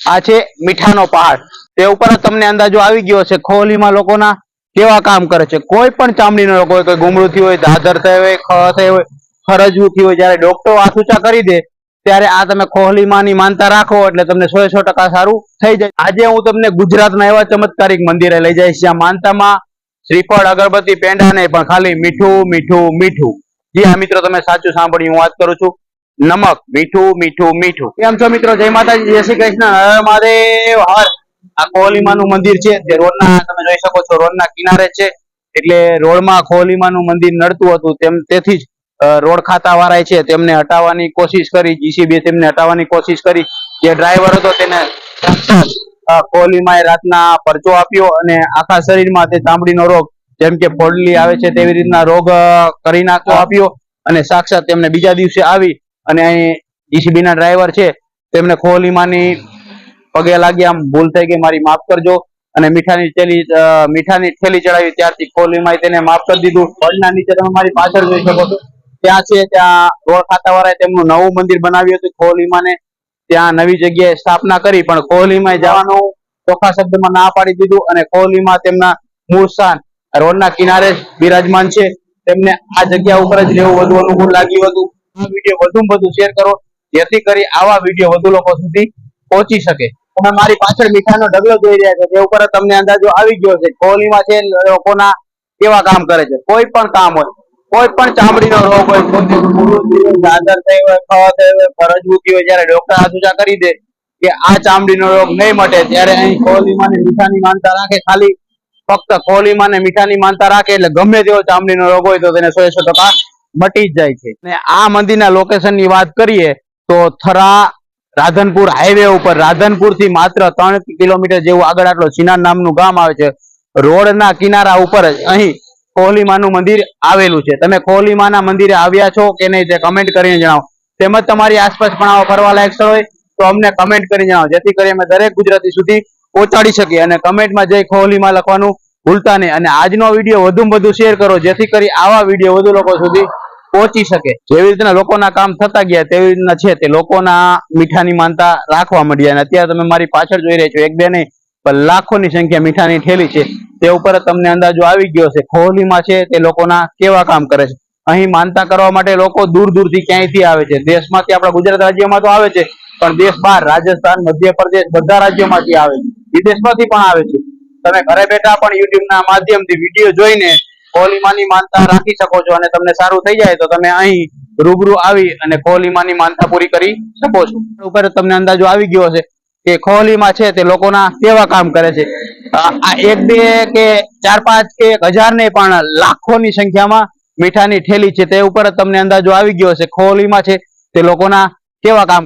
આ છે મીઠાનો પહાડ, તે ઉપર તમને અંદાજો આવી ગયો છે ખોલીમાં લોકોના કેવા કામ કરે છે। કોઈ પણ ચામડીનો રોગ હોય, કોઈ ગુમડું થયું હોય, ધાધર થઈ હોય, ખ થઈ હોય, ખરજવું થયું હોય, જયારે ડોક્ટરો હાથ ઊંચા કરી દે ત્યારે આ તમે ખોલીમાંની માનતા રાખો એટલે તમને 100% સારું થઈ જાય। આજે હું તમને ગુજરાતના એવા ચમત્કારિક મંદિરે લઈ જઈશ જ્યાં માનતામાં શ્રીફળ, અગરબત્તી, પેંડા નહીં પણ ખાલી મીઠું મીઠું મીઠું। જી હા મિત્રો, તમે સાચું સાંભળ્યું, હું વાત કરું છું નમક, મીઠું મીઠું મીઠું। કેમ છો મિત્રો? જય માતાજી, જય શ્રી કૃષ્ણ, હર મહાદેવ હર। આ ખોલીમાનું મંદિર છે તે રોડના, તમે જોઈ શકો છો, રોડના કિનારે છે, એટલે રોડમાં ખોલીમાનું મંદિર નડતું હતું, તેથી જ રોડ ખાતા વાળાએ છે તેમને હટાવવાની કોશિશ કરી, જીસીબી તેમને હટાવવાની કોશિશ કરી। જે ડ્રાઈવર હતો તેને ખોલીમાં રાતના પરચો આપ્યો અને આખા શરીરમાં તે ચામડીનો રોગ જેમ કે ફોડલી આવે છે તેવી રીતના રોગ કરી નાખવો આપ્યો, અને સાક્ષાત તેમને બીજા દિવસે આવી અને અહીં જીસીબી ના ડ્રાઈવર છે તેમને ખોલીમાની પગે લાગી, આમ ભૂલ થઈ ગઈ, મારી માફ કરજો, અને મીઠાની થેલી ચડાવી, ત્યારથી ખોલીમાં તેને માફ કરી દીધું। રોડના નીચે તમે મારી પાછળ જોઈ શકો છો, ત્યાં છે, ત્યાં રોડ ખાતા વાળાએ તેમનું નવું મંદિર બનાવ્યું હતું ખોલીમાને, ત્યાં નવી જગ્યાએ સ્થાપના કરી, પણ કોહલીમાં જવાનું ચોખ્ખા શબ્દમાં ના પાડી દીધું, અને કોહલીમાં તેમના મૂળ સ્થાન રોડના કિનારે બિરાજમાન છે, તેમને આ જગ્યા ઉપર જ રહેવું વધુ અનુકૂળ લાગ્યું હતું। આ વિડીયો વધુમાં વધુ શેર કરો જેથી કરી આવા વિડીયો વધુ લોકો સુધી પહોંચી શકે। તમે મારી પાછળ મીઠાનો ઢગલો જોઈ રહ્યા છો, તે ઉપર તમને અંદાજો આવી ગયો છે કોહલીમાં છે લોકોના કેવા કામ કરે છે। કોઈ પણ કામ હોય, કોઈ પણ ચામડીનો રોગ હોય, દાદર થઈ હોય, ખ થઈ હોય, ફરજવું હોય, જયારે ડોક્ટર હાથ ઊંચા કરી દે કે આ ચામડીનો રોગ નહીં મટે, ત્યારે અહીં ખોલીમાં ને મીઠાની માનતા રાખે, ખાલી ફક્ત ખોલીમાં ને મીઠાની માનતા રાખે એટલે ગમે તેવો ચામડીનો રોગ હોય તો તેને 100% મટી જ જાય છે। ને આ મંદિરના લોકેશન ની વાત કરીએ તો થરા રાધનપુર હાઈવે ઉપર, રાધનપુર થી માત્ર 3 કિલોમીટર જેવું આગળ આટલો ચિનાર નામનું ગામ આવે છે, રોડના કિનારા ઉપર જ અહીં ખોલીમાનું મંદિર આવેલું છે। તમે ખોલીમાના મંદિરે આવ્યા છો કે નહીં તે કમેન્ટ કરીને જણાવો, તેમજ તમારી આસપાસ પણ આવા ફરવાલાયક સ્થળ હોય તો અમને કમેન્ટ કરીને જણાવો, જેથી કરી અમે દરેક ગુજરાતી સુધી પહોંચાડી શકીએ। અને કમેન્ટમાં જય ખોલીમાં લખવાનું ભૂલતા નહીં, અને આજનો વિડીયો વધુમાં વધુ શેર કરો જેથી કરી આવા વિડીયો વધુ લોકો સુધી પહોંચી શકે। જેવી રીતના લોકોના કામ થતા ગયા તેવી રીતના છે તે લોકોના મીઠાની માનતા રાખવા માંડ્યા, અને અત્યારે તમે મારી પાછળ જોઈ રહ્યા છો, એક બે નહીં પણ લાખોની સંખ્યા મીઠાની થેલી છે, તે ઉપર તમને અંદાજો આવી ગયો છે ખોલીમાં છે તે લોકોના કેવા કામ કરે છે। અહીં માનતા કરવા માટે લોકો દૂર દૂરથી ક્યાંયથી આવે છે, દેશમાંથી, આપણા ગુજરાત રાજ્યમાં તો આવે છે, પણ દેશ બહાર રાજસ્થાન, મધ્યપ્રદેશ બધા રાજ્યોમાંથી આવે છે, વિદેશમાંથી પણ આવે છે। તમે ઘરે બેઠા પણ યુટ્યુબ ના માધ્યમથી વિડીયો જોઈને ખોલીમાની માનતા રાખી શકો છો, અને તમને સારું થઈ જાય તો તમે અહીં રૂબરૂ આવી અને ખોલીમાની માનતા પૂરી કરી શકો છો। ઉપર તમને અંદાજો આવી ગયો હશે કે ખોલીમાં છે તે લોકોના કેવા કામ કરે છે। આ 1 2 કે 4 5 કે 1000 નહીં પણ લાખોની સંખ્યામાં મીઠાની થેલી છે, તે ઉપર તમને અંદાજો આવી ગયો હશે ખોલીમાં છે તે લોકોના કેવા કામ